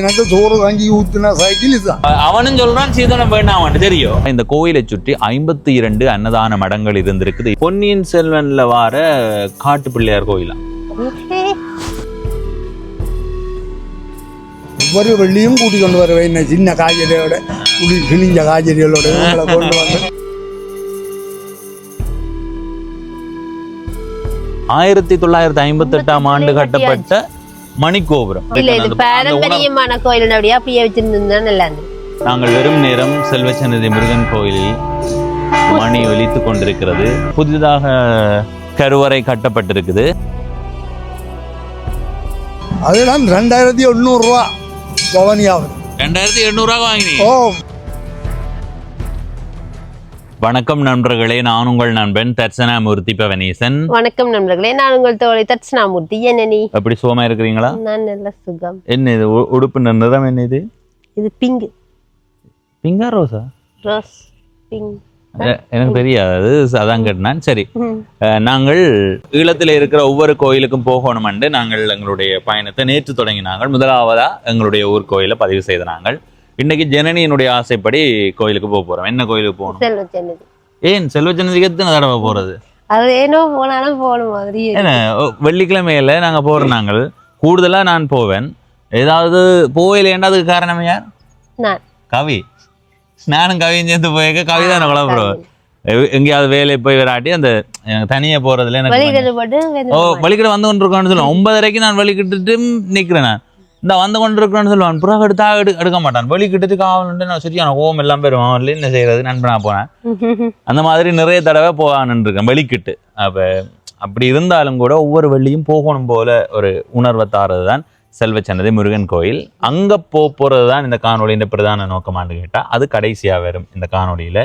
எனக்கு சோறு வாங்கி ஊத்துனா சைக்கிள் இதுதான். அவனும் சொல்றான் சீதனம் வேண்டாம் தெரியும். இந்த கோயிலை சுற்றி 52 அன்னதான மடங்கள் இருந்திருக்குது. பொன்னியின் செல்வன்ல வார காட்டு பிள்ளையார் கோயிலா. ஒவ்வொரு வெள்ளியும் கூட்டி கொண்டு வருவேன். என்ன சின்ன காய்கறியோட கிழிஞ்ச காய்கறிகளோட கொண்டு வந்து 1958ஆம் ஆண்டு கட்டப்பட்ட மணிக்கோபுரம். பாரம்பரியமான கோயில் அப்படியே வச்சிருந்தா நல்லா இருந்தது. நாங்கள் வெறும் நேரம் செல்வச்சன்னதி முருகன் கோயிலில் மணி ஒலித்துக் கொண்டிருக்கிறது. புதிதாக கருவறை கட்டப்பட்டிருக்குது. அதெல்லாம் 2800 ரூபா பவனியாவது. 2800 ரூபா வாங்கினீங்க. ஓ, வணக்கம் நண்பர்களே, நான் உங்கள் நண்பன் தர்சனாமூர்த்தி பவனீசன். வணக்கம் நண்பர்களே, நான் உங்கள் தோழி தர்சனாமூர்த்தி. என்ன நீ எப்படி சுகமா இருக்கிறீங்களா? நான் நல்ல சுகம். என்ன இது உடுப்பு நிறம்? என்ன இது? இது பிங்க். பிங்கா ரோஸா? ரோஸ் பிங்க் எனக்கு தெரியாது, அதான் கேட்டேன். சரி, நாங்கள் ஈழத்தில் இருக்கிற ஒவ்வொரு கோயிலுக்கும் போகணுமென்று நாங்கள் எங்களுடைய பயணத்தை நேற்று தொடங்கினாங்கள். முதலாவதா எங்களுடைய ஊர் கோயிலை பதிவு செய்த நாங்கள் இன்னைக்கு ஜனனியினுடைய ஆசைப்படி கோயிலுக்கு போறோம். என்ன கோயிலுக்கு போகணும்? செல்வச்சன்னதி. ஏன் செல்வச்சன்னதிக்கு எத்தனை தடவை போறது? அது ஏனோ போனாலும் போகணும் மாதிரி. ஏன்னா வெள்ளிக்கிழமையில நாங்க போறோம். நாங்கள் கூடுதலா நான் போவேன். ஏதாவது போயிலேண்டா அதுக்கு காரணம் யார்? நான் கவி. நானும் கவியும் சேர்ந்து போயிருக்க. கவி தான் குழம்புறோம். எங்கேயாவது வேலை போய் விராட்டி அந்த தனியா போறதுல எனக்கு வலிக்கிட்ட வந்து கொண்டு இருக்கோன்னு சொல்லுவேன். 9:30 நான் வலிக்கிட்டு நிக்கிறேன். நான் இந்த வந்து கொண்டு இருக்கிறேன்னு சொல்லுவான். புறா எடுக்க மாட்டான். வலிக்கிட்டு காவல்ன்ட்டு நான் சரியான ஓம் எல்லாம் போயிடுவான். என்ன செய்யறது? நண்பனா போனேன். அந்த மாதிரி நிறைய தடவை போவான்னு இருக்கேன் வலிக்கிட்டு. அப்படி இருந்தாலும் கூட ஒவ்வொரு வெள்ளியும் போகணும் போல ஒரு உணர்வை தாரது தான் செல்வச்சன்னதி முருகன் கோயில். அங்க போறது தான் இந்த காணொலியின் பிரதான நோக்கமானு கேட்டா அது கடைசியா வரும் இந்த காணொலியில.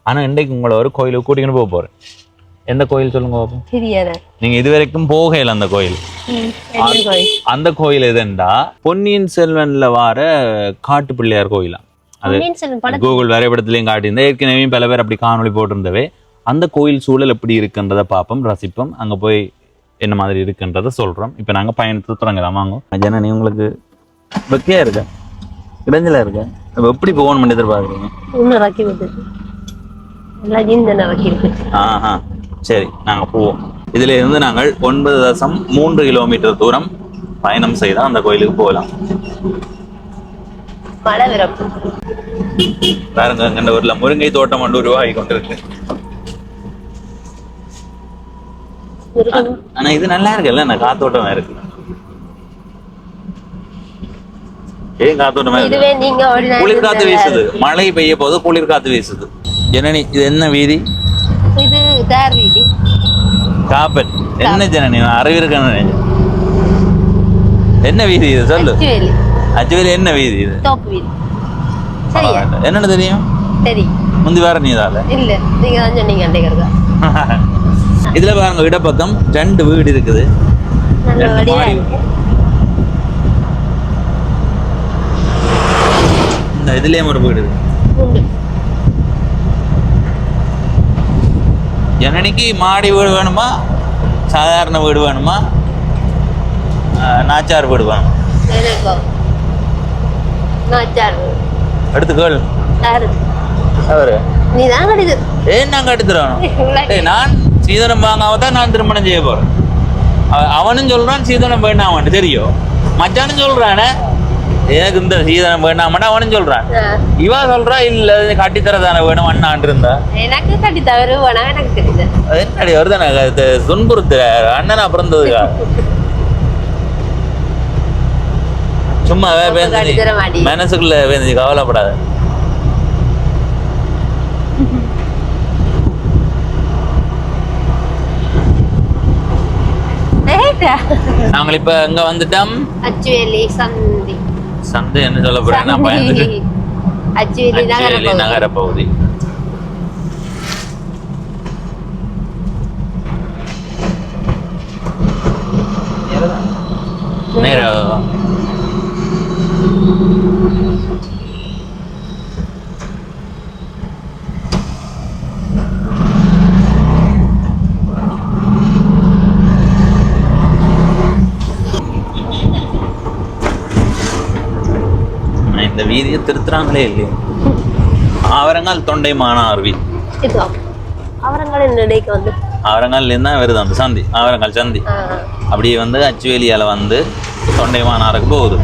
ஆனா இன்றைக்கு உங்களை ஒரு கோயிலுக்கு கூட்டிக்கிட்டு போறேன். எந்த கோயில் சொல்லுங்க பாப்போம். நீங்க இதுவரைக்கும் போகல அந்த கோயில். அந்த கோயில் எதுண்டா பொன்னியின் செல்வன்ல வார காட்டு பிள்ளையார் கோயிலா. அது கூகுள் வரைபடத்திலையும் காட்டியிருந்தா. ஏற்கனவே பல பேர் அப்படி காணொலி போட்டிருந்தவே. அந்த கோயில் சூழல் எப்படி இருக்குன்றத பார்ப்போம், ரசிப்போம். அங்க போய் என்ன மாதிரி இருக்குன்றத சொல்றோம். இப்ப நாங்க பயணத்தை தொடங்கலாம். வாங்க ஜனனி, உங்களுக்கு வெக்கையா இருக்க, இடைஞ்சலா இருக்க, எப்படி போகணும் எதிர்பார்க்குறீங்க? சரி, நாங்க போவோம். இதுல இருந்து நாங்கள் 9.3 கிலோமீட்டர் தூரம் பயணம் செய்தா அந்த கோயிலுக்கு போகலாம். பாருங்க, இந்த ஊர்ல முருங்கை தோட்டம் ஒன்று உருவாகி கொண்டிருக்கு. ஆனா இது நல்லா இருக்குல்ல, நான் காத்தோட்டமா இருக்கு. ஏன் காத்தோட்டமா இருக்கு? குளிர் காத்து வீசுது. மழை பெய்ய போது குளிர் காத்து வீசுது. ஜனனி, இது என்ன வீதி? இது தார் வீதி. காப்பட். என்ன ஜனனி, நான் அறிவிருக்கேன். என்ன வீதி இது சொல்லு. அச்சுவேலி. என்ன வீதி இது? தோப்பு வீதி. என்னன்னு தெரியும்? சரி, முந்தி வார நீதால இல்ல, நீங்க தான் சொன்னீங்க. இதுல பாருங்க, இடப்பக்கம் 2 வீடு இருக்குது. இந்த இதுலயும் ஒரு வீடு இருக்கு. ஜனனிக்கு மாடி வீடு வேணுமா, சாதாரண வீடு வேணுமா, நாச்சார் வீடு வேணும்? எடுத்துக்கோள். ஏன் நாங்க எடுத்துறோம்? நான் சீதனம் வாங்காமதான் நான் திருமணம் செய்ய போறேன். அவனும் சொல்றான் சீதனம் வேண்டாமான்னு தெரியும். மச்சானும் சொல்றானே எனக்கு இந்த சீதனம் வேண்டாமான்னு அவனும் சொல்றான். இவா சொல்றா இல்ல கட்டித்தரதானே வேணும் அண்ணான் இருந்தா. எனக்கு கட்டித்தவரு வேணாம். எனக்கு தெரியுது என்னடி வருதானே துன்புறுத்து அண்ணனா பிறந்ததுக்கா. சும்மா மனசுக்குள்ள வேந்து கவலைப்படாத. நாங்கள் இப்ப எங்க வந்துட்டோம்? அச்சுவேலி சந்தை. சந்தை என்ன சொல்ல போறேன்? அச்சுவேலி நகர பகுதி. நேரம் இந்த வீதியை திருத்துறாங்களே இல்லையா? ஆவரங்கால் தொண்டைமானார் வீதி. இதோ அவரங்கால் நிலைக்கு வந்து ஆவரங்கால்லேருந்து தான் வருது அந்த சந்தி, ஆவரங்கால் சந்தி. அப்படியே வந்து அச்சுவேலியால் வந்து தொண்டைமானாருக்கு போகுது,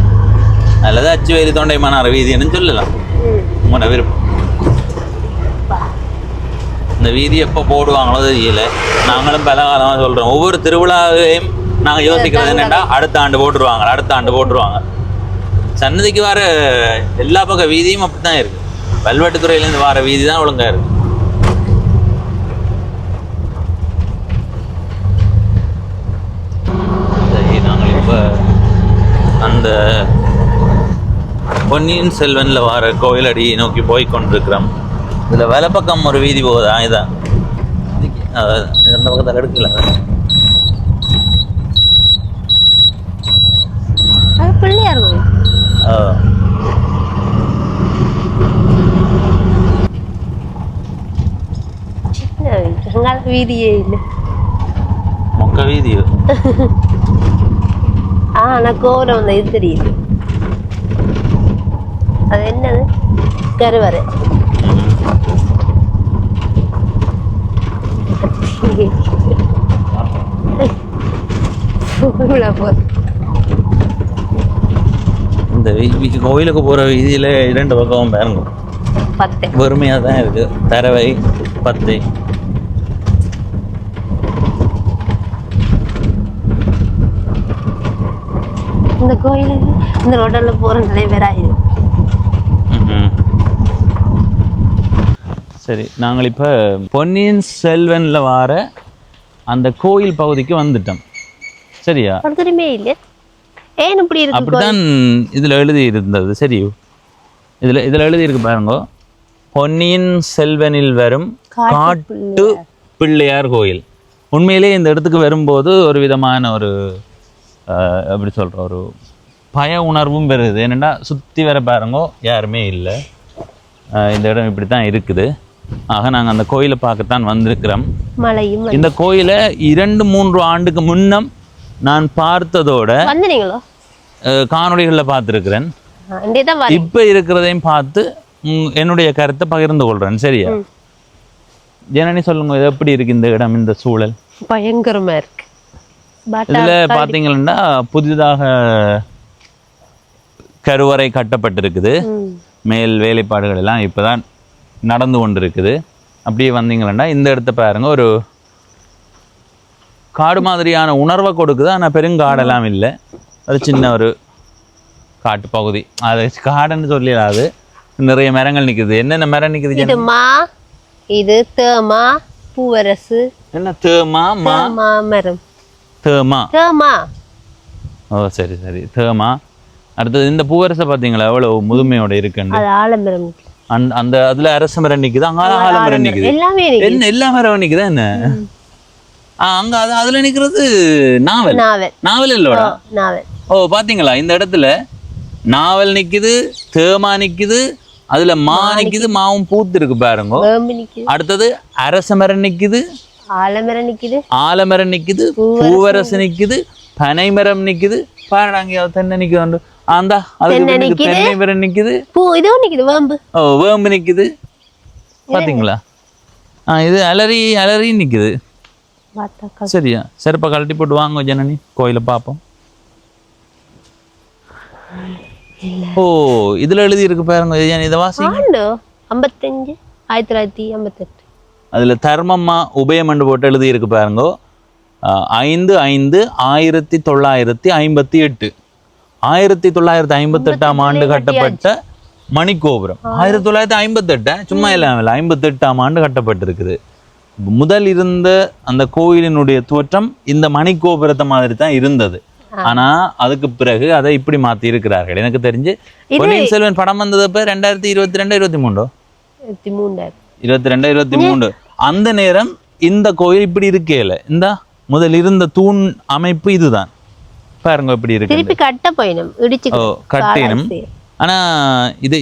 அல்லது அச்சுவேலி தொண்டைமானார் வீதின்னு சொல்லலாம், உங்களோட விருப்பம். இந்த வீதி எப்போ போடுவாங்களோ தெரியல. நாங்களும் பல காலமாக சொல்கிறோம், ஒவ்வொரு திருவிழாவையும் நாங்கள் யோசிக்கிறது என்னென்னா அடுத்த ஆண்டு போட்டுருவாங்க, அடுத்த ஆண்டு போட்டுருவாங்க. சன்னதிக்கு வர எல்லா பக்கம் வீதியும் அப்படி தான் இருக்குது. வல்வெட்டுத்துறையிலேருந்து வர வீதி தான் ஒழுங்காக இருக்குது. சரி, நாங்கள் இப்போ அந்த பொன்னியின் செல்வனில் வர கோயிலடி நோக்கி போய் கொண்டிருக்கிறோம். இதில் வலை பக்கம் ஒரு வீதி போகுதா? இதான் இந்த பக்கத்தில் எடுக்கல. பிள்ளையார் சின்ன வீதியே இல்லை, மொக்க வீதி. ஆனா கோபுரம் வந்து இது தெரியுது, அது என்னது கருவறை. இந்த கோயிலுக்கு போற வீதியில 2 பக்கமும் பாருங்க, 10 வெறுமையா தான் இருக்கு. தரவை 10. இந்த கோயில் இந்த ரோட்டில் போற நிறைய பேர் ஆயிடும். சரி, நாங்கள் இப்போ பொன்னியின் செல்வன்ல வர அந்த கோயில் பகுதிக்கு வந்துட்டோம். சரியா? ஒருத்தருமே இல்லை, ஏன் இப்படி இருக்கு? அப்படிதான் இதில் எழுதி இருந்தது. சரி, இதில் எழுதி இருக்கு பாருங்க, பொன்னியின் செல்வனில் வரும் காட்டு பிள்ளையார் கோயில். உண்மையிலே இந்த இடத்துக்கு வரும்போது ஒரு விதமான ஒரு எப்படி சொல்கிற ஒரு பய உணர்வும் பெறுது. என்னென்னா சுற்றி வர பாருங்க யாருமே இல்லை, இந்த இடம் இப்படி தான் இருக்குது. ஆக நாங்கள் அந்த கோயிலை பார்க்கத்தான் வந்திருக்கிறோம். மலையும் இந்த கோயிலை 2-3 ஆண்டுக்கு முன்னம் நான் பார்த்ததோட காணொளிகளில் பார்த்துருக்கிறேன். இப்போ இருக்கிறதையும் பார்த்து என்னுடைய கருத்தை பகிர்ந்து கொள்கிறேன். சரியா? ஜனனி சொல்லுங்க, இது எப்படி இருக்கு இந்த இடம், இந்த சூழல்? பயங்கரமா இருக்கு. இதில் பார்த்தீங்கன்னா புதிதாக கருவறை கட்டப்பட்டிருக்குது. மேல் வேலைப்பாடுகள் எல்லாம் இப்போதான் நடந்து கொண்டு இருக்குது. அப்படியே வந்தீங்கன்னா இந்த இடத்த பாருங்க, ஒரு காடு மாதிரியான உணர்வை கொடுக்குது. ஆனால் பெருங்காடெல்லாம் இல்லை, அது சின்ன ஒரு காட்டு பகுதி. அது காடுன்னு சொல்லிடாது, நிறைய மரங்கள் நிற்குது. என்னென்ன மரம் நிற்குது? இது தேமா, பூவரசு. என்ன தேமா? மரம் தேமா. தேமா. ஓ சரி சரி, தேமா. அடுத்தது இந்த பூவரசை பார்த்தீங்களா எவ்வளவு முதுமையோட இருக்குன்னு. ஆலமரம். அந்த அதுல அரச மரம் நிக்குது, அங்க ஆலமரம் நிக்குது. என்ன எல்லா மரம் நிக்குதா என்ன? அங்க அதுல நிக்கிறது நாவல். நாவல் இல்லோடா? நாவல். ஓ பாத்தீங்களா, இந்த இடத்துல நாவல் நிக்குது, தேமா நிக்குது, அதுல மா நிக்குது, மாவும் பூத்து இருக்கு பாருங்க. அடுத்தது அரச மரம் நிக்குது, ஆலமரம் நிக்குது, ஆலமரம் நிக்குது, பூவரசு நிக்குது, பனை மரம் நிக்குது. பாருங்க அங்க தென்னை நிக்குது, அந்த தென்னை மரம் நிக்குது, வேம்பு. ஓ வேம்பு நிக்குது பாத்தீங்களா? இது அலரி அலரி நிக்குது. சரியா? செருப்பை கழட்டி போட்டு வாங்க ஜனனி, கோயிலை பார்ப்போம். ஓ இதுல எழுதி இருக்கு பாருங்க, இதை வாசி. 55 1958. அதுல தர்மம்மா உபயமண்டு போட்டு எழுதி இருக்கு பாருங்க. 5/5/1958. 1958ஆம் ஆண்டு கட்டப்பட்ட மணிக்கோபுரம். 1958 சும்மா இல்லாமல் 58ஆம் ஆண்டு கட்டப்பட்டிருக்குது. முதல் இருந்த அந்த கோயிலினுடைய தோற்றம் இந்த மணிக்கோபுரத்தை மாதிரி தான் இருந்தது. ஆனா அதுக்கு பிறகு அதை இப்படி மாத்தி இருக்கிறார்கள். எனக்கு தெரிஞ்சு பொன்னியின் செல்வன் படம் வந்ததப்ப 2022-23 22-23 அந்த நேரம் இந்த கோயில் இப்படி இருக்கேல. இந்த முதல் இருந்த தூண் அமைப்பு இதுதான் பாருங்க எப்படி இருக்கு. திருப்பி கட்ட போயிடும், இடிச்சு கட்டினும். ஆனா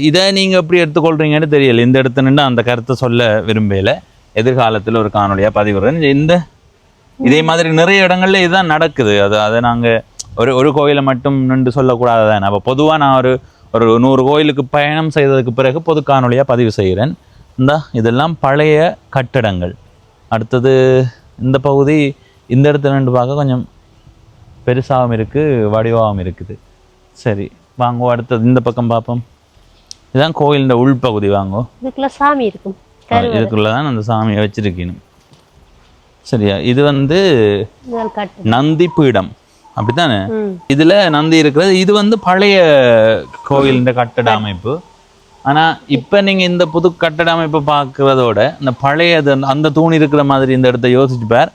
இதை நீங்க எப்படி எடுத்துக்கொள்றீங்கன்னு தெரியல. இந்த இடத்துல நின்று அந்த கருத்தை சொல்ல விரும்பல. எதிர்காலத்தில் ஒரு காணொலியா பதிவுறேன். இந்த இதே மாதிரி நிறைய இடங்கள்ல இதுதான் நடக்குது. அதை நாங்க ஒரு கோயிலை மட்டும் நின்று சொல்லக்கூடாது தானே. அப்போ பொதுவாக நான் ஒரு 100 கோயிலுக்கு பயணம் செய்ததுக்கு பிறகு பொது காணொலியாக பதிவு செய்கிறேன். இதெல்லாம் பழைய கட்டடங்கள். அடுத்தது இந்த பகுதி இந்த இடத்துல நின்று பார்க்க கொஞ்சம் பெருசாகவும் இருக்குது, வடிவாகவும் இருக்குது. சரி வாங்கோ, அடுத்தது இந்த பக்கம் பார்ப்போம். இதுதான் கோயிலின் உள்பகுதி. வாங்கோ, இதுக்குள்ள சாமி இருக்கும், இதுக்குள்ளதான் அந்த சாமியை வச்சிருக்கணும். சரியா, இது நந்தி பீடம் அப்படித்தானே? இதுல நந்தி இருக்கிறது. இது பழைய கோயிலின் கட்டட அமைப்பு. ஆனா இப்ப நீங்க இந்த புது கட்டட அமைப்பு பாக்குறதோட இந்த பழைய அந்த தூண் இருக்கிற மாதிரி இந்த இடத்த யோசிச்சு பார்,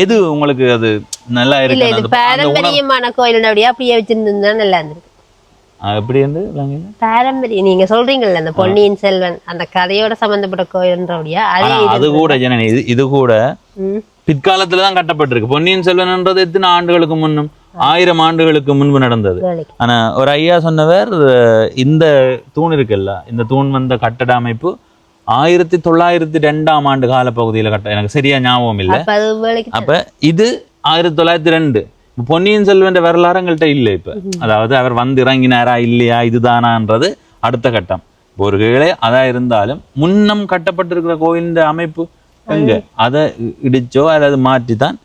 எது உங்களுக்கு அது நல்லா இருக்கு? பாரம்பரியமான கோயில் அப்படியே வச்சிருந்தா நல்லா இருந்திருக்கு. எப்படி இருந்து பாரம்பரியம் நீங்க சொல்றீங்கல்ல, அந்த பொன்னியின் செல்வன் அந்த கதையோட சம்பந்தப்பட்ட கோயில்ன்றபடியா அது கூட ஜனனி இது கூட பிற்காலத்துலதான் கட்டப்பட்டிருக்கு. பொன்னியின் செல்வன்ன்றது எத்தனை ஆண்டுகளுக்கு முன்னும் 1000 ஆண்டுகளுக்கு முன்பு நடந்தது. ஆனா ஒரு ஐயா சொன்னவர், இந்த தூண் இருக்குல்ல, இந்த தூண் வந்த கட்டட அமைப்பு 1902ஆம் ஆண்டு கால பகுதியில எனக்கு சரியா ஞாபகம் இல்லை. அப்ப இது 1902. பொன்னியின் செல்வன் வரலாறு எங்கள்கிட்ட இல்லை இப்ப. அதாவது அவர் இறங்கினாரா இல்லையா இதுதானான்றது அடுத்த கட்டம். ஒரு வேளை அதா இருந்தாலும் முன்னம் கட்டப்பட்டிருக்கிற கோயிலின் அமைப்பு எங்க அதை இடிச்சோ அல்லது மாற்றித்தான்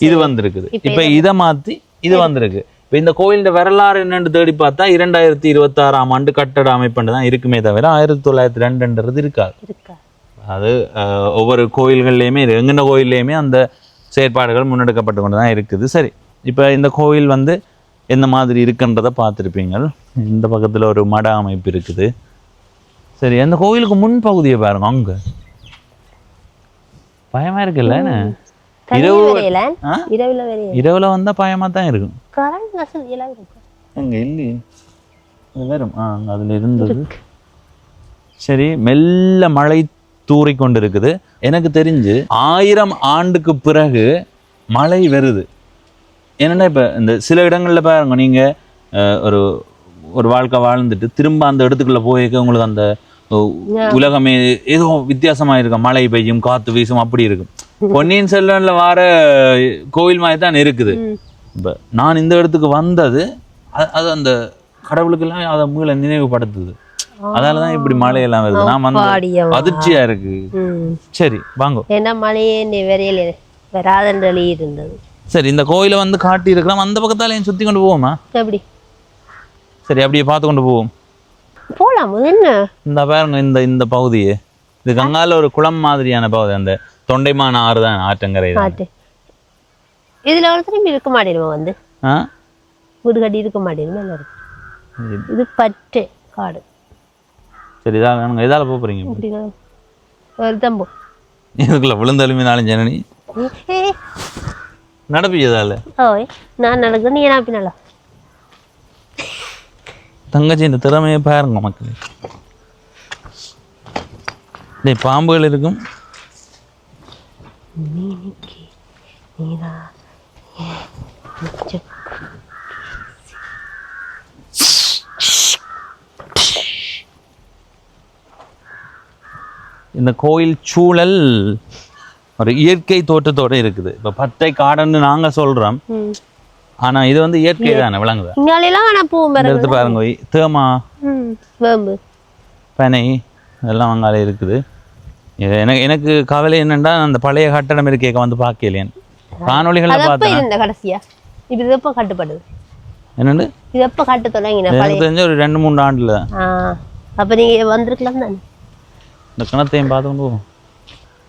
இது வந்திருக்குது. இப்ப இதை மாத்தி இது வந்திருக்கு. இப்ப இந்த கோயிலின் வரலாறு என்னன்னு தேடி பார்த்தா 2026ஆம் ஆண்டு கட்டட அமைப்புன்னு தான் இருக்குமே தவிர 1902ன்றது இருக்காது. அது ஒவ்வொரு கோயில்கள்லயுமே எங்கென்ன கோயில்லையுமே அந்த செயற்பாடுகள் முன்னெடுக்கப்பட்டு கொண்டு தான் இருக்குது. சரி, இப்போ இந்த கோயில் எந்த மாதிரி இருக்குன்றதை பார்த்துருப்பீங்க. இந்த பக்கத்தில் ஒரு மட அமைப்பு இருக்குது. சரி, அந்த கோயிலுக்கு முன்பகுதியை பாருங்க. அங்கே பயமா இருக்குல்ல? இரவுல வந்தா பயமா தான் இருக்கும். அங்கே இல்லையே, வரும். அதுல இருந்தது. சரி, மெல்ல மழை தூறி கொண்டு இருக்குது. எனக்கு தெரிஞ்சு 1000 ஆண்டுக்கு பிறகு மழை வருது. என்னன்னா இப்ப இந்த சில இடங்கள்ல பாருங்க, நீங்க ஒரு வாழ்க்கை வாழ்ந்துட்டு திரும்ப அந்த இடத்துக்குள்ள போயிருக்க உங்களுக்கு அந்த உலகமே ஏதோ வித்தியாசமா இருக்கும். மழை பெய்யும், காத்து வீசும், அப்படி இருக்கும். பொன்னியின் செல்வன்ல வார கோவில் மாதிரி தான் இருக்குது. இப்ப நான் இந்த இடத்துக்கு வந்தது அது அந்த கடவுளுக்கெல்லாம் அதை மீள நினைவுபடுத்துது. அதாலதான் இப்படி மழையெல்லாம் வருது. நான் அதிர்ச்சியா இருக்கு. சரி வாங்க. ஏன்னா மழையே வராதன்றி இருந்தது. சரி, இந்த கோயிலை காட்டி இருக்கிறோம். அந்த பக்கத்தால சுத்தி கொண்டு போவோமா? எப்படி? சரி, அப்படியே பார்த்து கொண்டு போவோம். போலாம். என்ன இந்த பாருங்க, இந்த பகுதியே இது கங்கால ஒரு குளம் மாதிரியான பகுதி. அந்த தொண்டைமான் ஆறு தான், ஆற்றங்கரை. இதுல திரும்பி இருக்க மாட்டேன், வீடு கட்டி இருக்க மாட்டேன். இது பட்டு காடு. சரி, இதான் இதால போறீங்க. தம்பு இதுக்குள்ள விழுந்தலுமே 4 ஜனனி நடப்பியதால நான் நடக்க நீ என்ன பின்னால தங்கச்சி இந்த திறமையை பாருங்க மக்களே. பாம்புகள் இருக்கும். இந்த கோயில் சூழல் ஒரு இயற்கை தோற்றத்தோட இருக்குது. இப்ப பத்தை காடுன்னு நாங்க சொல்றோம், ஆனா இது இயற்கை தானே, விளங்குது. எடுத்து பாருங்க, தேமா, பனை இதெல்லாம் அங்கால இருக்குது. எனக்கு கவலை என்னன்னா, அந்த பழைய கட்டடம் இருக்க பார்க்கலையேன். காணொலிகளை பார்த்தேன். கடைசியா இது எப்ப கட்டுப்படுது? என்னண்டு இது எப்ப கட்ட தொடங்கின? எனக்கு தெரிஞ்ச ஒரு 2-3 ஆண்டுல. அப்ப நீங்க வந்திருக்கலாம் தானே. இந்த கிணத்தையும் பார்த்துக்கொண்டு போவோம்.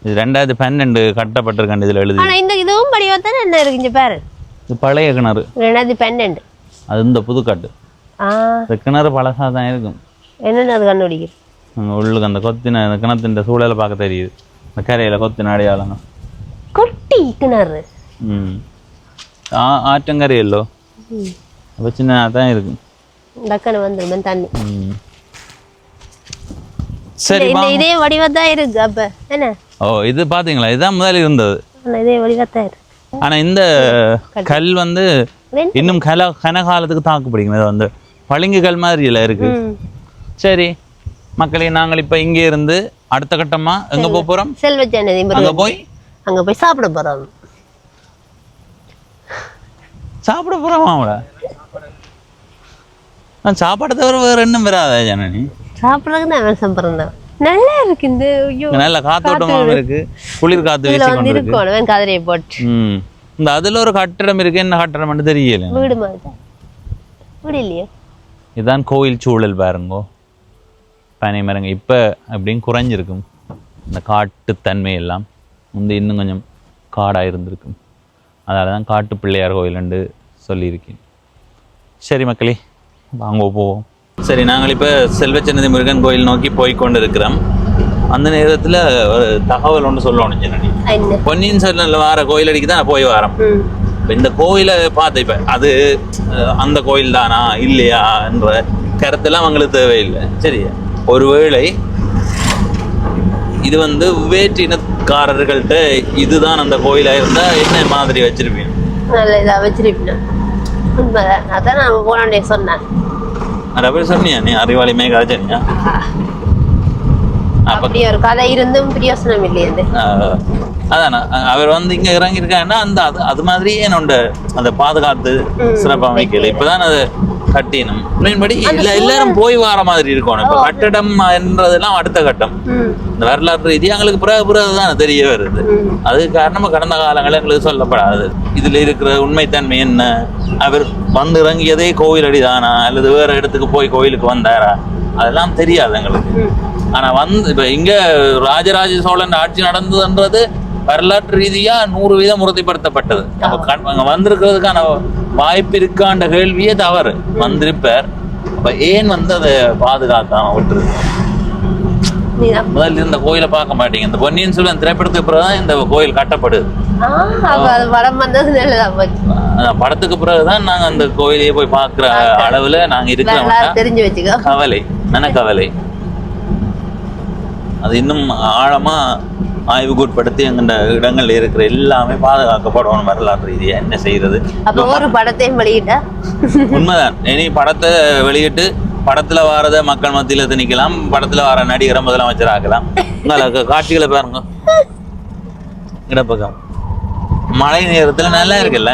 இது 2012 கட்டப்பட்டிருக்கேன் இதுல எழுதி. ஆனா இந்த இதுவும் படிவா தானே என்ன இருக்கு இங்க பாரு. இது பழைய கிணறு. 2012. அது இந்த புதுக்காட்டு. இந்த கிணறு பழசா தான் இருக்கும். என்னன்னு அது கண்டுபிடிக்கிறது? உள்ளுக்கு அந்த கொத்தின அந்த கிணத்தின் சூழலை பார்க்க தெரியுது. இந்த கரையில கொத்தின அடையாளம். கொட்டி கிணறு. ஆற்றங்கரையல்லோ, அப்ப சின்ன தான் இருக்கு. டக்குனு வந்துடும் தண்ணி. சரி, இதே வடிவத்தான் இருக்கு. அப்ப என்ன இது பாத்தீங்களா? இதுதான் முதல்ல இருந்தது. இதே வடிவத்தான் இருக்கு. ஆனா இந்த கல் இன்னும் கனகாலத்துக்கு தாக்கு பிடிக்கும். இது பளிங்கு கல் மாதிரி இல்ல இருக்கு. சரி மக்களே, நாங்கள் இப்ப இங்க இருந்து அடுத்த கட்டமா எங்க போறோம்? செல்வஜனதி. அங்க போய் சாப்பிட போறோம். சாப்பிட போறோமா? அவள சாப்பாடு தவிர வேற என்ன வராதா ஜனனி? சாப்பிட்றதுக்கு தான் அவன் பிறந்தவன். நல்லா இருக்கு இந்த நல்ல காத்தோட்டமாவும் இருக்கு, குளிர் காத்து வீசி கொண்டு இருக்கு. இருக்கணும் கதிரையை போட்டு. இந்த அதுல ஒரு கட்டடம் இருக்கு, என்ன கட்டடம் மட்டும் தெரியல. வீடு மாதிரி வீடு இல்லையா? இதுதான் கோயில் சூழல் பாருங்கோ. பனை மரங்க இப்போ அப்படின்னு குறைஞ்சிருக்கும். இந்த காட்டுத்தன்மை எல்லாம் முந்தி இன்னும் கொஞ்சம் காடாக இருந்திருக்கும். அதனால தான் காட்டு பிள்ளையார் கோயிலுண்டு சொல்லியிருக்கேன். சரி மக்களே, வாங்க போவோம். சரி, நாங்கள் இப்போ செல்வச்சன்னதி முருகன் கோயில் நோக்கி போய்கொண்டு இருக்கிறோம். அந்த நேரத்தில் ஒரு தகவல் ஒன்று சொல்லணும் ஜனனி. பொன்னியின் செல்வனில் வர கோயிலடிக்கு தான் நான் போய் வரேன். இப்போ இந்த கோயிலை பார்த்து இப்போ அது அந்த கோயில் தானா இல்லையா என்ற கருத்தெல்லாம் அவங்களுக்கு தேவையில்லை. சரி, ஒருவேளை இது வேற்றினக்காரர்கள்ட்ட இதுதான் அந்த கோயிலாக இருந்தால் என்ன மாதிரி வச்சிருப்பீங்க? நல்ல இதாக வச்சிருப்பீங்க. உண்மைதான். அதான் நான் போனே சொன்னேன். அப்படி சொன்னியா நீ? அறிவாளிமே கதைச்சனியா? அப்படி ஒரு கதை இருந்தும் பிரயோசனம் இல்லையே. அதான அவர் இங்க இறங்கியிருக்காங்கன்னா அந்த அது மாதிரியே என்னோட அந்த பாதுகாத்து சிறப்பாக வைக்கல. இப்பதான் அது கட்டினம் படி எல்லாரும் போய் வர மாதிரி இருக்கணும். இப்ப கட்டடம் என்றதெல்லாம் அடுத்த கட்டம். இந்த வரலாற்று ரீதி எங்களுக்கு பிறகுதான் தெரிய வருது. அது காரணமா கடந்த காலங்களில் எங்களுக்கு சொல்லப்படாது. இதுல இருக்கிற உண்மைத்தன்மை என்ன, அவர் இறங்கியதே கோவில் அடிதானா அல்லது வேற இடத்துக்கு போய் கோயிலுக்கு வந்தாரா, அதெல்லாம் தெரியாது எங்களுக்கு. ஆனா இப்ப இங்க ராஜராஜ சோழன் ஆட்சி நடந்ததுன்றது வரலாற்று ரீதியா 100% உறுதிப்படுத்தப்பட்டது. அங்க வந்திருக்கிறதுக்கான வாய்ப்பு இருக்கான்ற கேள்வியே தவறு. வந்திருப்பார், அப்ப ஏன் அதை பாதுகாக்காம விட்டுருக்கு? முதல்ல இந்த கோயிலை பார்க்க மாட்டீங்க. இந்த பொன்னியின் செல்வன் திரைப்படத்துக்கு பிறகுதான் இந்த கோயில் கட்டப்படுது. படத்துக்கு பிறகுதான் நாங்க அந்த கோயிலையே போய் பார்க்கிற அளவுல நாங்க இருக்கிறோம். கவலை, கவலை. அது இன்னும் ஆழமா ஆய்வுக்கு உட்படுத்தி எங்க இடங்கள்ல இருக்கிற எல்லாமே பாதுகாக்கப்படணும். வரலாற்று ரீதியா என்ன செய்யறது? ஒரு படத்தையும் வெளியிட்டா உண்மைதான். இனி படத்தை வெளியிட்டு படத்துல வாரத மக்கள் மத்தியில திணிக்கலாம், படத்துல வர நடிகரை முதலமைச்சர் ஆக்கலாம். காட்சிகளை பாருங்க. இடப்பக்கம் மழை நேரத்துல நல்லா இருக்குல்ல.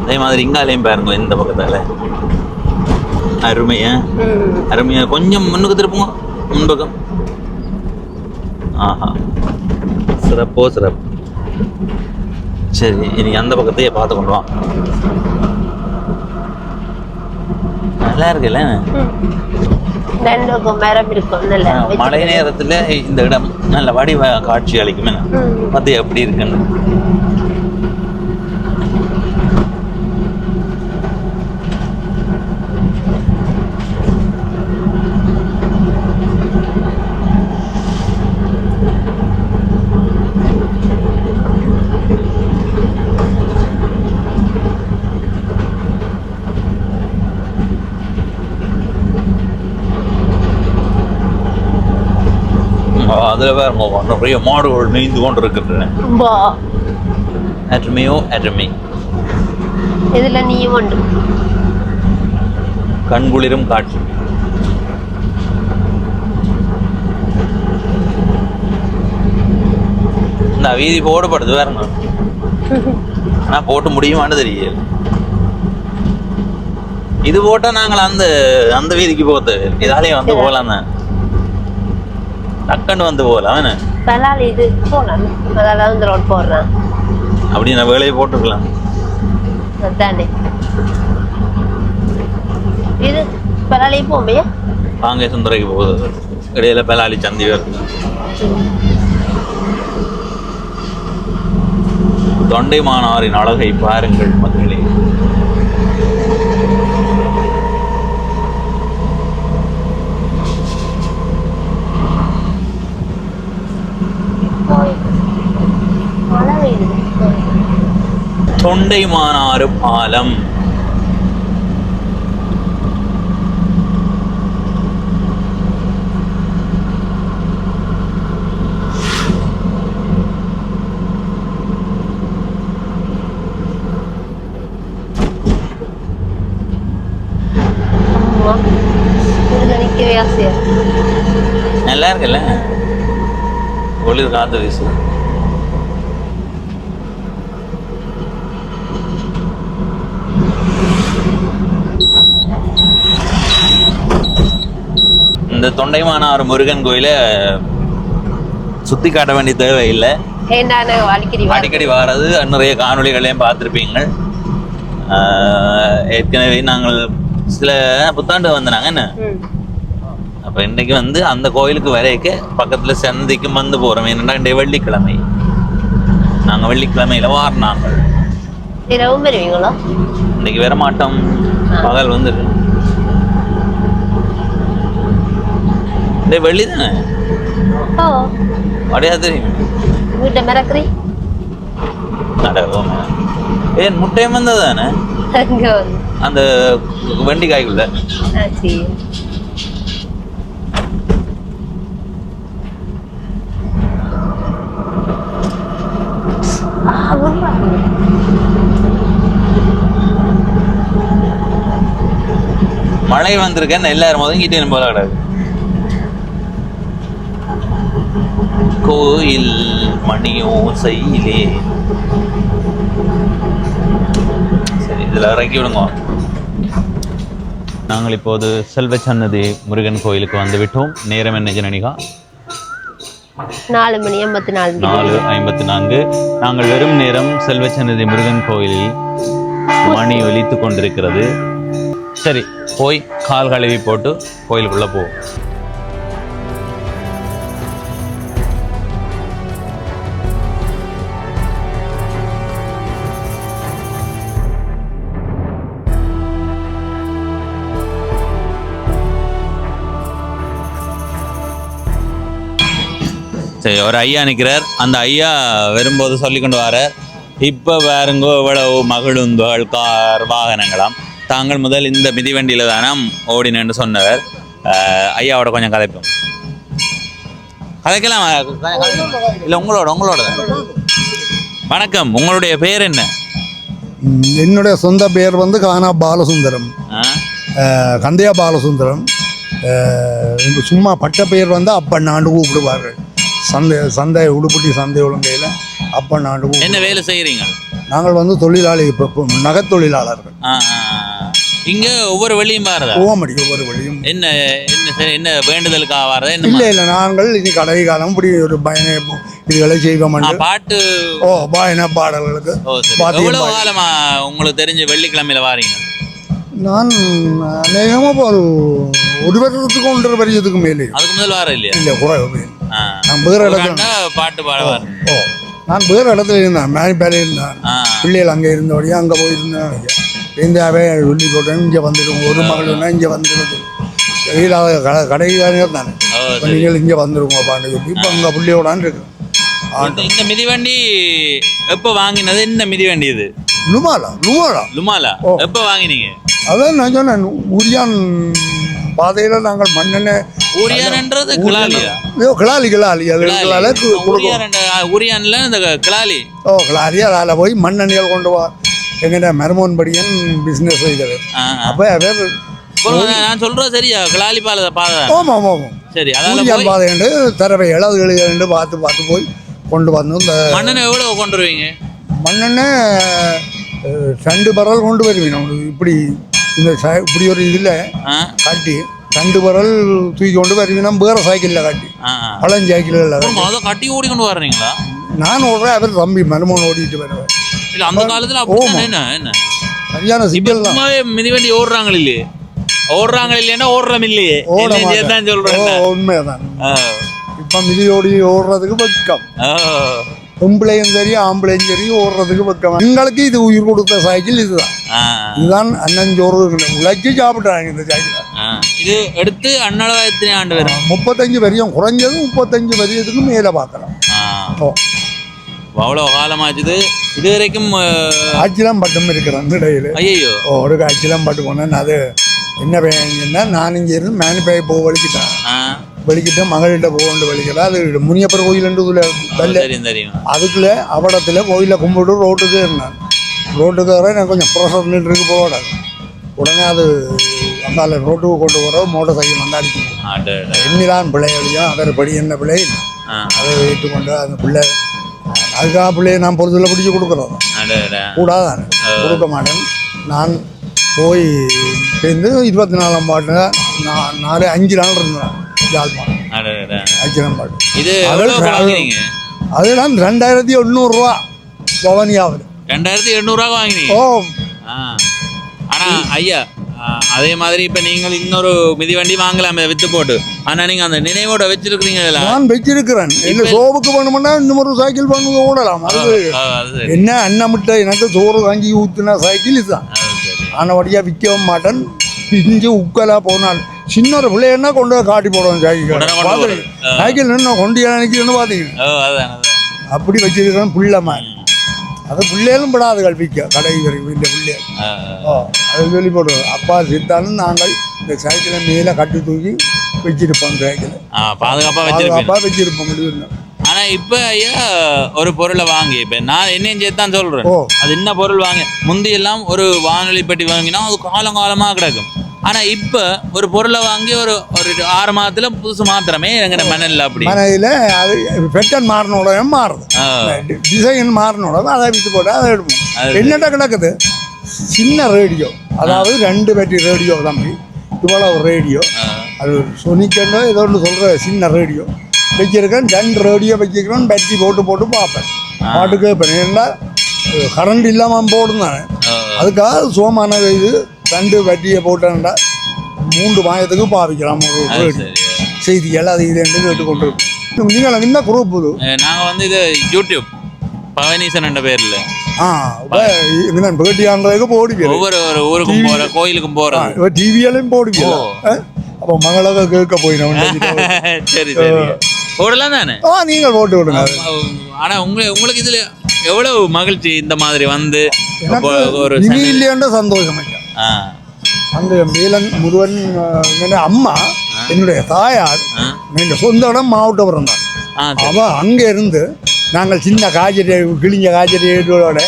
அதே மாதிரி இங்காலையும் பாருங்க, இந்த பக்கத்தால அருமையா கொஞ்சம் முன்னுக்கு திருப்புங்க, முன்பக்கம். ஆஹா, சிறப்போ சிறப்பு. சரி, இன்னைக்கு அந்த பக்கத்தையே பார்த்து கொண்டு வாங்க. நல்லா இருக்குல்ல. மழை நேரத்துல இந்த இடம் நல்ல வடிவ காட்சி அளிக்குமே. பார்த்து எப்படி இருக்குன்னு. அதுல வேற நிறைய மாடுகள் மேய்ந்து கொண்டு இருக்கின்றன. இதுல நீயும் உண்டு. கண்குளிரும் காட்சி. இந்த வீதி போடப்படுது வேற, ஆனா போட்டு முடியுமான்னு தெரியல. இது போட்டா நாங்கள் அந்த வீதிக்கு போகுது, இதாலேயே போகலாம் தான். டக்குன்னு போகலாம். இது போகலாம், அதாவது ரோட் போடுறான். அப்படி நான் வேலையை போட்டுக்கலாம். இது பலாலி போமே பாங்கே சுந்தரைக்கு போகுது. இடையில பலாலி சந்தி வருது. தொண்டைமானாரின் அழகை பாருங்கள் மக்களே. தொண்டைமானாறு பாலம். நிக்கவே நல்லா இருக்குல்ல, ஒளிர் காத்து வீசு. இந்த தொண்டைமானார் முருகன் கோயில சுத்தி காட்ட வேண்டிய தேவை இல்லை, அடிக்கடி வாரது நிறைய காணொளிகளையும் பார்த்துருப்பீங்க. ஏற்கனவே நாங்கள் சில புத்தாண்டு வந்தாங்க என்ன, அப்ப இன்னைக்கு வந்து அந்த கோயிலுக்கு வரைக்க பக்கத்துல சந்திக்கும் வந்து போறோம். என்னன்னா இன்றைய வெள்ளிக்கிழமை, நாங்க வெள்ளிக்கிழமையில வாரினாங்க. இன்னைக்கு வர மாட்டோம், பகல் வந்து வெள்ளி தானே அப்படியா தெரியும். ஏன் முட்டையும் வந்ததானே அந்த வண்டி காய்க்குள்ள. மழை வந்திருக்கேன்னு எல்லாரும் ஒதுங்கிட்டு போல கிடையாது. கோயில் மணியோசையிலே. சரி, இதில் இறக்கி விடுங்க. நாங்கள் இப்போது செல்வச்சன்னதி முருகன் கோயிலுக்கு வந்து விட்டோம். நேரம் என்ன ஜனனிகா? 4:54. நாங்கள் வெறும் நேரம் செல்வச்சன்னதி முருகன் கோயிலில் மணி ஒலித்து கொண்டிருக்கிறது. சரி, போய் கால் கழுவி போட்டு கோயிலுக்குள்ளே போவோம். சரி, ஒரு ஐயா நிற்கிறார். அந்த ஐயா வரும்போது சொல்லி கொண்டு வரார், இப்போ வேறுங்கோ இவ்வளவு மகிழுந்துகள் கார் வாகனங்களாம், தாங்கள் முதல் இந்த மிதிவண்டியில் தானே ஓடினேன்னு சொன்னவர். ஐயாவோட கொஞ்சம் கதைப்போம். கதைக்கலாம் இல்லை? உங்களோட வணக்கம், உங்களுடைய பேர் என்ன? என்னுடைய சொந்த பேர் வந்து கானா பாலசுந்தரம், கந்தையா பாலசுந்தரம். சும்மா பட்ட பெயர் வந்து அப்பண்ணாண்டு கூப்பிடுவார்கள். சந்தை உடுப்பட்டி சந்தை ஒழுங்கையில் அப்பண்ணாண்டு. என்ன வேலை செய்கிறீங்க? நாங்கள் வந்து தொழிலாளி, இப்போ நகைத்தொழிலாளர்கள். இங்கே ஒவ்வொரு வழியும் பாருதா? ஓமடி ஒவ்வொரு வழியும். என்ன என்ன என்ன வேண்டுதலுக்காக வாரதா? இல்லை, நாங்கள் இனி கடை காலம் இப்படி ஒரு பயண இதுகளை செய்வோம். பாட்டு பயண பாடல்களுக்கு. எவ்வளவு காலமா உங்களுக்கு தெரிஞ்ச வெள்ளிக்கிழமையில வாரீங்க? நான் அநேகமாக ஒரு வருஷத்துக்கு 1.5 வருஷத்துக்கு மேலே. அதுக்கு முதல் வாரம் இல்லையா? இல்லை, குறைவு. நான் வேறு இடத்துல பாட்டு பாட. நான் வேறு இடத்துல இருந்தேன், மேனிப்பேல இருந்தேன். பிள்ளைகள் அங்கே இருந்தபடியா அங்கே போயிருந்தேன். இருந்தாவே சொல்லி போட்டேன், இங்கே வந்துடும். ஒரு மகள் இங்கே வந்துடுது. இல்லாத கடைக்காரங்க தானே, நீங்கள் இங்கே வந்துருங்க பாட்டு சொல்லி இப்போ அங்கே பிள்ளையோடான்னு இருக்கு. இந்த மிதிவண்டி எப்போ வாங்கினது? என்ன மிதிவண்டி இது? லுமாலா. எப்போ வாங்கினீங்க? அதான் நான் சொன்னேன், உரியான் பாதையில் நாங்கள் மண்ணெண்ணெய். ஊரியான்ன்றது கிளாலியா? கிளாலி ஊரியான்ல இந்த கிளாலி. கிளாலி. அதில் போய் மண்ணெண்ணெய்கள் கொண்டு வா. எங்கிட்ட மருமோன் படியன் பிஸ்னஸ் செய்கிறது. அப்போ நான் சொல்கிறேன் சரியா? கிளாலி பாதை. ஆமாம். சரி, அதான் பாதைண்டு தரவைகள் அதுகளுக்கு பார்த்து போய் கொண்டு வந்து. இந்த மண்ணெண்ணெய் எவ்வளோ கொண்டு வருவீங்க? மண்ணெண்ணெய் 2 பரல் கொண்டு வருவீங்க. இப்படி இந்த இப்படி ஒரு இதில் காட்டி 2 பரல் தூக்கி கொண்டு வருவீங்கன்னா வேறு சைக்கிளில் காட்டி, பழம் சைக்கிளில் கட்டி ஓடி கொண்டு வர்றீங்களா? நான் ஓடுறேன், அவர் தம்பி மருமோன் ஓடிட்டு வருவேன். இல்லை, அந்த காலத்தில் என்ன சரியான சிக்கல் தான். மிதிவண்டி ஓடுறாங்க இல்லைன்னா ஓடுறோம் இல்லையே. உண்மைதான். இப்போ மிதியோடி ஓடுறதுக்கு பக்கம். பொம்பளையும் சரி ஆம்பளையும் சரி ஓடுறதுக்கு பக்கம். எங்களுக்கு இது உயிர் கொடுத்த சைக்கிள் இதுதான். இதுதான் அண்ணஞ்சோறு உழைச்சி சாப்பிட்றாங்க இந்த சைக்கிள். இது எடுத்து அண்ணளவா எத்தனை ஆண்டு வரும்? 35 வருஷம், குறைஞ்சது 35 வருஷத்துக்கு மேலே பார்க்கலாம். அவ்வளோ காலமாச்சுது. இது வரைக்கும் ஆட்சிலாம் பட்டம் இருக்கிறேன் இடையில. ஐயோ, ஒரு ஆட்சிலாம் பட்டு போனேன். அது என்ன பையன்னா, நான் இங்கே இருந்து மேனிப்பாய் போக வலிக்கிட்டேன். வெளிக்கிட்ட மகள்கிட்ட போகண்டு வலிக்கிறேன். அது முனியப்பர் கோயில் அதுக்குள்ள அவடத்துல கோயிலை கும்பிட்டு ரோட்டுக்கு இருந்தேன். ரோட்டுக்கு வர எனக்கு கொஞ்சம் ப்ரெஷர் நின்றுருக்கு போடாது. உடனே அது அந்தால ரோட்டுக்கு கொண்டு போகிறோம் மோட்டர் சைக்கிள் வந்து அடிக்கணும். என்னதான் பிள்ளைகளையும் அவர் படி என்ன பிள்ளை அதை ஏற்றுக்கொண்டு அந்த பிள்ளை அதுக்காக பிள்ளையை நான் பொறுத்துல பிடிச்சி கொடுக்குறோம் கூடாதான் கொடுக்க மாட்டேன். நான் போய் சேர்ந்து 24ஆம் பாட்டு 5 நாள் இருந்தேன் யாழ்ப்பாணம் 5ஆம் பாட்டு. அதுதான் 2100 ரூபா பவனியாவது 2800 வாங்கினீங்க. ஓ ஆனா ஐயா அதே மாதிரி இப்ப நீங்கள் இன்னொரு மிதிவண்டி வாங்கலாமே வித்து போட்டு. ஆனா நீங்க அந்த நினைவோட வச்சிருக்கீங்களா? நான் வச்சிருக்கிறேன். என்ன சோப்புக்கு பண்ணணும்னா இன்னொரு சைக்கிள் பண்ணி ஓடலாம். அது என்ன அண்ணன் முட்டை எனக்கு சோறு வாங்கி ஊத்துனா சைக்கிள் இதுதான். ஆனபடியா விற்கவும் மாட்டேன். பிஞ்சு உக்கலா போனால் சின்ன ஒரு பிள்ளைன்னா கொண்டு காட்டி போடுவோம் சைக்கிள். சைக்கிள் நின்று கொண்டு நினைக்கிறேன்னு பாத்தீங்க அப்படி வச்சிருக்கிறேன் பிள்ளைமா. அது பிள்ளைகளும் படாது கல்விக்க கடை வரைக்கும் இந்த பிள்ளைகள் அதை சொல்லி போடுவோம். அப்பா சித்தாலும் நாங்கள் இந்த சைக்கிளை மேலே கட்டி தூக்கி வச்சிருப்போம். சைக்கிளை பாதுகாப்பாக வச்சிருப்போம் முடிவு. ஆனா இப்ப ஐயா ஒரு பொருளை வாங்கி இப்ப நான் என்னையும் சேர்த்தான் சொல்றேன். அது என்ன பொருள் வாங்க முந்தி எல்லாம் ஒரு வானொலி பெட்டி வாங்கினா அது காலங்காலமா கிடக்கும். ஆனா இப்ப ஒரு பொருளை வாங்கி ஒரு 6 மாதத்துல புதுசு மாத்திரமே எங்க மணல்ல அப்படி மணலில் அது பெட்டன் மாறினோட மாறுது. டிசைன் மாறினோட அதை வித்து போட்டு அதை எடுப்போம். என்னட்ட கிடக்குது சின்ன ரேடியோ, அதாவது 2 பேட்டரி ரேடியோ தம்பி. இவ்வளோ ஒரு ரேடியோ அது சொனிக்கன்னு ஏதோ ஒன்று சொல்கிற சின்ன ரேடியோ வச்சிருக்கேன். 2 ரேடியோ வச்சிருக்கிறேன். பேட்டரி போட்டு பார்ப்பேன். பாட்டு கேட்பேன். ஏன்னா கரண்ட் இல்லாமல் போடுந்தானே அதுக்காக சோமான இது 2 பேட்டரியை போட்டேன்டா 3 மாதத்துக்கு பாவிக்கலாம். ஒரு செய்திகள் அது இது என்று கேட்டுக்கொண்டு நீங்கள் என்ன குரூப் இது? நாங்கள் வந்து இது யூடியூப் பவனீசன் என்ற பேரில் பேட்டியான்றதுக்கு போடுவீங்க. ஒவ்வொரு ஊருக்கும் போகிற கோயிலுக்கும் போகிறோம். டிவியிலையும் போடுவீங்க. அப்போ மகளக கேட்க போயிடும். சரி சரி போடலாம் தானே? நீங்கள் போட்டு விடுங்க. ஆனால் உங்களுக்கு இதில் எவ்வளவு மகிழ்ச்சி இந்த மாதிரி வந்து ஒரு இல்லையாண்ட சந்தோஷம். அந்த வேலன் முருகன் அம்மா என்னுடைய தாயார் என் சொந்த இடம் மாவட்டபுரம் தான். அவ அங்கே இருந்து நாங்கள் சின்ன காய்கறி கிழிஞ்ச காய்கறிகளோட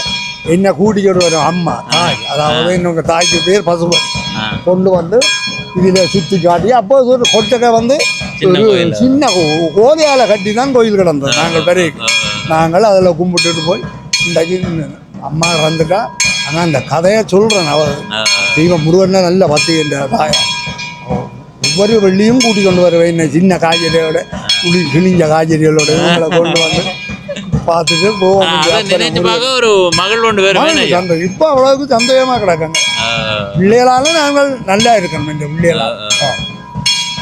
என்ன கூட்டிக்கிட்டு வரும் அம்மா தாய். அதாவது என்னோட தாய்க்கு பேர் பசுபன் கொண்டு வந்து இதில் சுற்றி காட்டி அப்போ ஒரு கொட்டக்கை வந்து சின்ன கோதையால கட்டி தான் கோயில் கிடந்தது. நாங்கள் பெரிய நாங்கள் அதில் கும்பிட்டுட்டு போய் இன்றைக்கு அம்மா இறந்துட்டா. ஆனால் அந்த கதையை சொல்கிறேன். அவர் தெய்வம் முருகன்னா நல்ல பத்தி என்ற தாயா ஒவ்வொரு வெள்ளியும் கூட்டி கொண்டு வருவேன். சின்ன காய்கறியோட கிழிஞ்ச காய்கறிகளோட இவங்களை கொண்டு வந்து பார்த்துட்டு போவோம். ஒரு மகள் ஒன்று இப்போ அவ்வளவுக்கு சந்தோஷமாக கிடக்காங்க. பிள்ளைகளாலும் நாங்கள் நல்லா இருக்கணும். இந்த பிள்ளைகளால்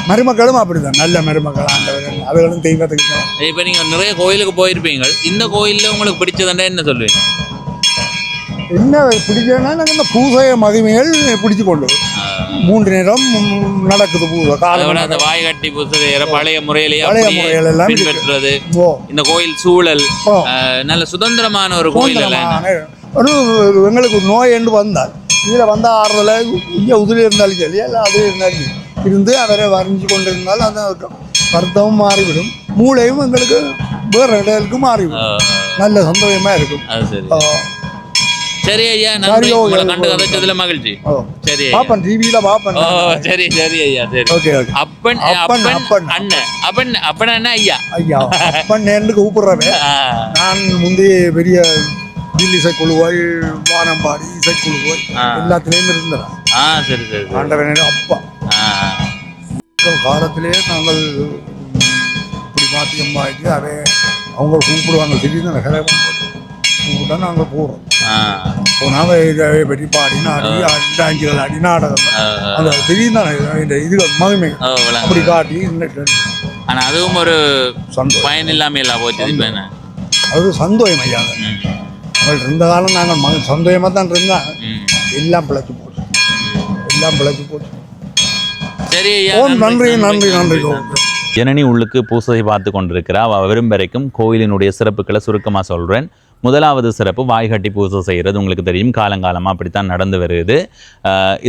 மருமக்களும் அப்படிதான் நல்ல மருமக்கள் ஆண்டவர் அவர்களும் தெய்வத்துக்கு. இப்போ நீங்கள் நிறைய கோயிலுக்கு போயிருப்பீங்க. இந்த கோயிலில் உங்களுக்கு பிடிச்சதுன்னா என்ன சொல்லுவீங்க? என்ன பிடிச்சதுன்னா நாங்கள் இந்த பூசைய மகிமைகள் பிடிச்சு கொண்டு 3 நேரம் நடக்குது பூசை. காலம் அந்த வாய் கட்டி பூசை பழைய முறைகள் எல்லாம் பின்பற்றுறது. இந்த கோயில் சூழல் நல்ல சுதந்திரமான ஒரு கோயில். ஒரு எங்களுக்கு ஒரு நோய் என்று வந்தால் இதில் வந்தால் ஆறுதல் இங்கே உதிரி இருந்தாலும் சரி எல்லாம் அது இருந்தாலும் இருந்து அவரை வரைஞ்சி கொண்டு இருந்தாலும் அந்த கருத்தமும் மாறிவிடும். மூளையும் எங்களுக்கு வேறு இடங்களுக்கு மாறிவிடும். நல்ல சந்தோஷமாக இருக்கும். சரி ஐயா நன்றி. உங்களை கண்டு கதைச்சதுல மகிழ்ச்சி. சரி பாப்பன் டிவியில பாப்பன். சரி சரி ஐயா சரி. Okay okay. அப்பன் அப்பன் அண்ணன் அப்பன் அப்பன் அண்ணா ஐயா ஐயா அப்பன் என்று கூப்பிடுறவே. நான் முந்தைய பெரிய தில்லி இசைக்குழுவாய் வானம்பாடி இசைக்குழுவாய் எல்லாத்துலேயும் இருந்தேன். சரி சரி ஆண்டவனே அப்பா காலத்திலே நாங்கள் இப்படி மாற்றி அம்மாயிட்டு அவை அவங்க கூப்பிடுவாங்க. திடீர்னு கிளம்பும் போது கூப்பிட்டா நாங்கள் போகிறோம். போனால் இதை பற்றி பாடினா டான்ஸுகள் ஆடி நாடகம் அந்த திடீர்னு இது மகிமை அப்படி காட்டி. ஆனால் அதுவும் ஒரு பயன் இல்லாமல் எல்லாம் போச்சு. அது சந்தோஷம் ஐயா. அவள் இருந்த காலம் நாங்கள் சந்தோஷமாக தான் இருந்தாங்க. எல்லாம் பிழைச்சி போச்சு. எல்லாம் பிழைச்சி போச்சு. சரி நன்றி நன்றி நன்றி. ஜனனி உள்ளுக்கு பூசை பார்த்து கொண்டிருக்கிறா. அவள் வரும் வரைக்கும் கோயிலினுடைய சிறப்புகளை சுருக்கமாக சொல்கிறேன். முதலாவது சிறப்பு வாய்கட்டி பூசை செய்கிறது. உங்களுக்கு தெரியும் காலங்காலமாக அப்படித்தான் நடந்து வருது.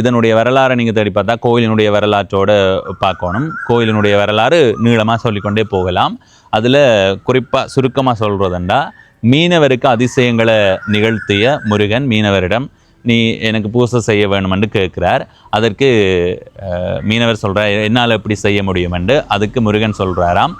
இதனுடைய வரலாறை நீங்கள் தேடி பார்த்தா கோயிலினுடைய வரலாற்றோடு பார்க்கணும். கோயிலினுடைய வரலாறு நீளமாக சொல்லிக்கொண்டே போகலாம். அதில் குறிப்பாக சுருக்கமாக சொல்கிறதுண்டா மீனவருக்கு அதிசயங்களை நிகழ்த்திய முருகன் மீனவரிடம் நீ எனக்கு பூசை செய்ய வேணுமென்று கேட்கிறார். அதற்கு மீனவர் சொல்கிறார், என்னால் எப்படி செய்ய முடியும் என்று. அதுக்கு முருகன் சொல்கிறாராம்,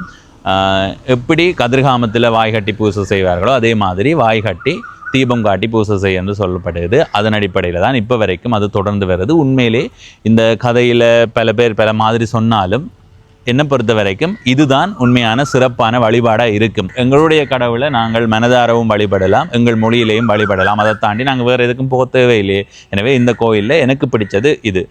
எப்படி கதிர்காமத்தில் வாய்கட்டி பூசை செய்வார்களோ அதே மாதிரி வாய்கட்டி தீபம் காட்டி பூசை செய்ய என்று சொல்லப்படுது. அதன் அடிப்படையில் தான் இப்போ வரைக்கும் அது தொடர்ந்து வருது. உண்மையிலே இந்த கதையில் பல பேர் பல மாதிரி சொன்னாலும் என்னை பொறுத்த வரைக்கும் இதுதான் உண்மையான சிறப்பான வழிபாடாக இருக்கும். எங்களுடைய கடவுளை நாங்கள் மனதாரவும் வழிபடலாம், எங்கள் மொழியிலையும் வழிபடலாம். அதை தாண்டி நாங்கள் வேறு எதுக்கும் போக தேவையில்லையே. எனவே இந்த கோயிலில் எனக்கு பிடிச்சது இது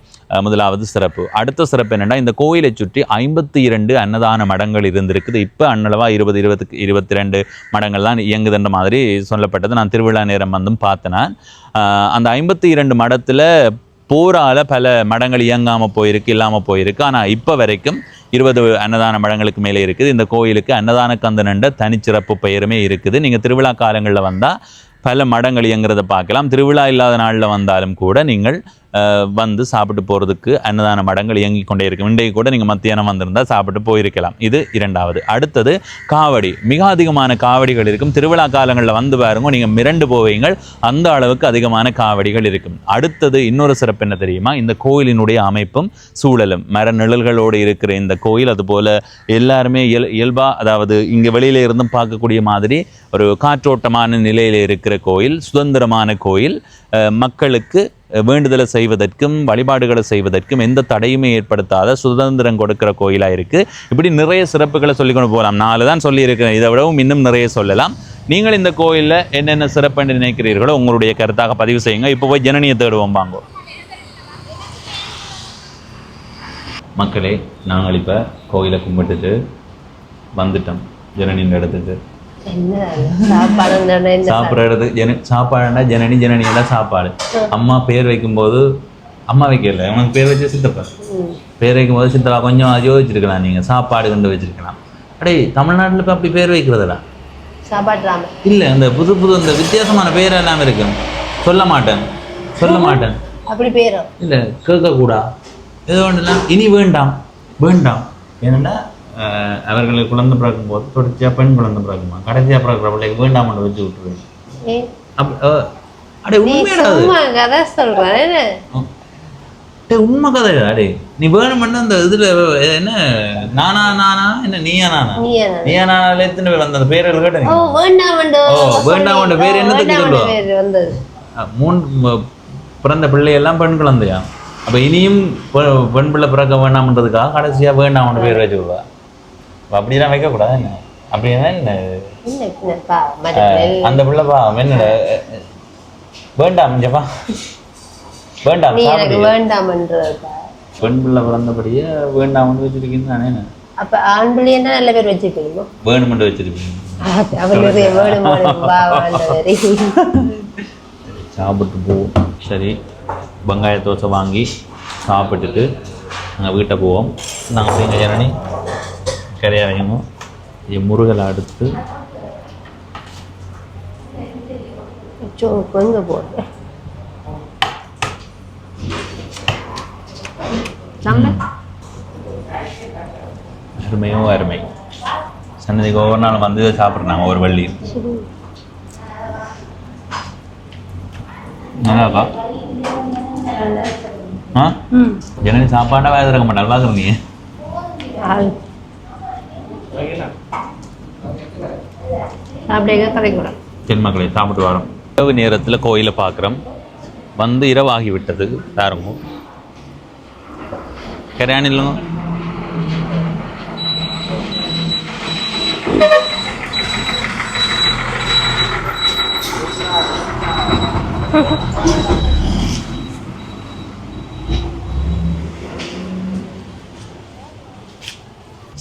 முதலாவது சிறப்பு. அடுத்த சிறப்பு என்னென்னா, இந்த கோயிலை சுற்றி 52 அன்னதான மடங்கள் இருந்திருக்குது. இப்போ அன்னளவா 22 மடங்கள் தான் இயங்குதுன்ற மாதிரி சொல்லப்பட்டது. நான் திருவிழா நேரம் வந்தும் பார்த்தேன். அந்த 52 மடத்தில் போரால் பல மடங்கள் இயங்காமல் போயிருக்கு, இல்லாமல் போயிருக்கு. ஆனால் இப்போ வரைக்கும் 20 அன்னதான மடங்களுக்கு மேலே இருக்குது. இந்த கோயிலுக்கு அன்னதான கந்தன் என்ற தனிச்சிறப்பு பெயருமே இருக்குது. நீங்கள் திருவிழா காலங்களில் வந்தால் பல மடங்கள் இயங்குறதை பார்க்கலாம். திருவிழா இல்லாத நாளில் வந்தாலும் கூட நீங்கள் வந்து சாப்பிட்டு போகிறதுக்கு அன்னதான மடங்கள் இயங்கி கொண்டே இருக்கும். இன்றைக்கு கூட நீங்கள் மத்தியானம் வந்திருந்தால் சாப்பிட்டு போயிருக்கலாம். இது இரண்டாவது. அடுத்தது காவடி. மிக அதிகமான காவடிகள் இருக்கும். திருவிழா காலங்களில் வந்து பாருங்க, நீங்கள் மிரண்டு போவீங்கள், அந்த அளவுக்கு அதிகமான காவடிகள் இருக்கும். அடுத்தது இன்னொரு சிறப்பு என்ன தெரியுமா, இந்த கோயிலினுடைய அமைப்பும் சூழலும் மர நிழல்களோடு இருக்கிற இந்த கோயில். அதுபோல் எல்லாருமே இயல்பாக, அதாவது இங்கே வெளியில இருந்தும் பார்க்கக்கூடிய மாதிரி ஒரு காற்றோட்டமான நிலையில் இருக்கிற கோயில், சுதந்திரமான கோயில். மக்களுக்கு வேண்டுதலை செய்வதற்கும் வழிபாடுகளை செய்வதற்கும் எந்த தடையுமே ஏற்படுத்தாத சுதந்திரம் கொடுக்கிற கோயிலாக இருக்குது. இப்படி நிறைய சிறப்புகளை சொல்லிக்கொண்டு போகலாம். 4 தான் சொல்லியிருக்கிறேன், இதை விடவும் இன்னும் நிறைய சொல்லலாம். நீங்கள் இந்த கோயிலில் என்னென்ன சிறப்பு நினைக்கிறீர்களோ உங்களுடைய கருத்தாக பதிவு செய்யுங்க. இப்போ போய் ஜனனியை தேடுவோம் வாங்கோ. மக்களே, நாங்கள் இப்போ கோயிலை கும்பிட்டுட்டு வந்துட்டோம் ஜனனியின் இடத்துக்கு. சாப்பிட்றது சாப்பாடுனா ஜனனி, ஜனனியெல்லாம் சாப்பாடு. அம்மா பேர் வைக்கும்போது, அம்மா வைக்கல, உனக்கு பேர் வச்சு சித்தப்பா பேர் வைக்கும்போது சித்தப்பா கொஞ்சம் யோசிச்சிருக்கலாம், நீங்கள் சாப்பாடு கண்டு வச்சிருக்கலாம். அடே, தமிழ்நாட்டில் இப்போ அப்படி பேர் வைக்கிறதுடா இல்லை. இந்த புது புது இந்த வித்தியாசமான பேர் எல்லாம் இருக்கும். சொல்ல மாட்டேன் அப்படி பேர் இல்லை, கேட்கக்கூடா ஏதோ ஒன்றுலாம். இனி வேண்டாம் ஏன்னா அவர்களுக்கு குழந்தை பிறக்கும் போது தொடர்ச்சியாக பெண் குழந்தை பிறக்குமா, கடைசியாக பிறக்கிற பிள்ளைக்கு வேண்டாம் வச்சு விட்டுருவேன். அடே உண்மை கதை அடே. நீ வேணும்னா அந்த இதுல என்ன நானா என்ன நீயா நானால எத்தனை பேர் வந்த பேர்கள் கேட்டேன். வேண்டாம் பேர் என்னத்துக்கு சொல்லுவோம். 3 பிறந்த பிள்ளையெல்லாம் பெண் குழந்தையா. அப்ப இனியும் பெண் பிள்ளை பிறக்க வேண்டாம்ன்றதுக்காக கடைசியா வேண்டாம் பேர் வச்சு விடுவா. அப்படிலாம் வைக்கக்கூடாது என்ன? அப்படின்னா என்ன அந்த பிள்ளைப்பா என்ன வேண்டாம் வேண்டாம் பெண் பிள்ளை பிறந்தபடியே வேண்டாம் வச்சிருக்கீங்க தானே. அப்ப ஆண் பிள்ளை நல்ல பேர் வச்சிருக்கீங்க, வேணுமென்று வச்சிருக்கீங்க. சாப்பிட்டு போவோம். சரி, வெங்காய தோசை வாங்கி சாப்பிட்டுட்டு நாங்கள் வீட்டை போவோம். நாங்கள் போய் ஜனனி கரையாயணும். முருகலை அடுத்து அருமை சன்னதிக்கு ஒவ்வொரு நாள் வந்து சாப்பிட்றாங்க ஒரு வள்ளி. நல்லாப்பா ஜனனி சாப்பாடா வேலை இருக்க மாட்டா. நல்லா இருக்கிறீங்க தென்மக்களை சாப்பிட்டு வரோம். இரவு நேரத்தில் கோயிலை பார்க்குறோம். வந்து இரவாகி விட்டது. யாருங்க கரையான் இல்லைங்க.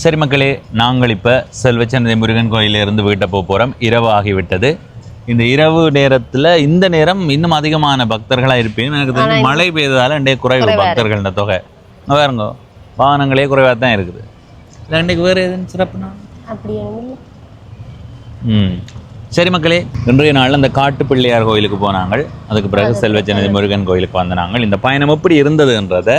சரி மக்களே, நாங்கள் இப்போ செல்வச்சன்னதி முருகன் கோயிலிருந்து வீட்டை போகிறோம். இரவு ஆகிவிட்டது. இந்த இரவு நேரத்தில் இந்த நேரம் இன்னும் அதிகமான பக்தர்களாக இருப்பீங்க. எனக்கு தெரிஞ்சு மழை பெய்ததால் இன்றைய குறைவு பக்தர்கள்ன்ற தொகை. வேறுங்க வாகனங்களே குறைவாக தான் இருக்குது. இல்லை இன்றைக்கு வேறு எதுவும் சிறப்புனா சரி மக்களே, இன்றைய நாள் அந்த காட்டு பிள்ளையார் கோயிலுக்கு போனாங்க. அதுக்கு பிறகு செல்வச்சன்னதி முருகன் கோயிலுக்கு வந்தாங்க. இந்த பயணம் எப்படி இருந்ததுன்றதை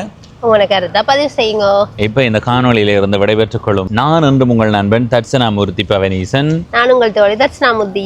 பதிவு செய்யுங்க. இப்ப இந்த காணொலியில இருந்து விடைபெற்றுக் கொள்ளும் நான் என்றும் உங்கள் நண்பன் தட்சணாமூர்த்தி பவனீசன். நான் உங்கள் தோழி தட்சணாமூர்த்தி.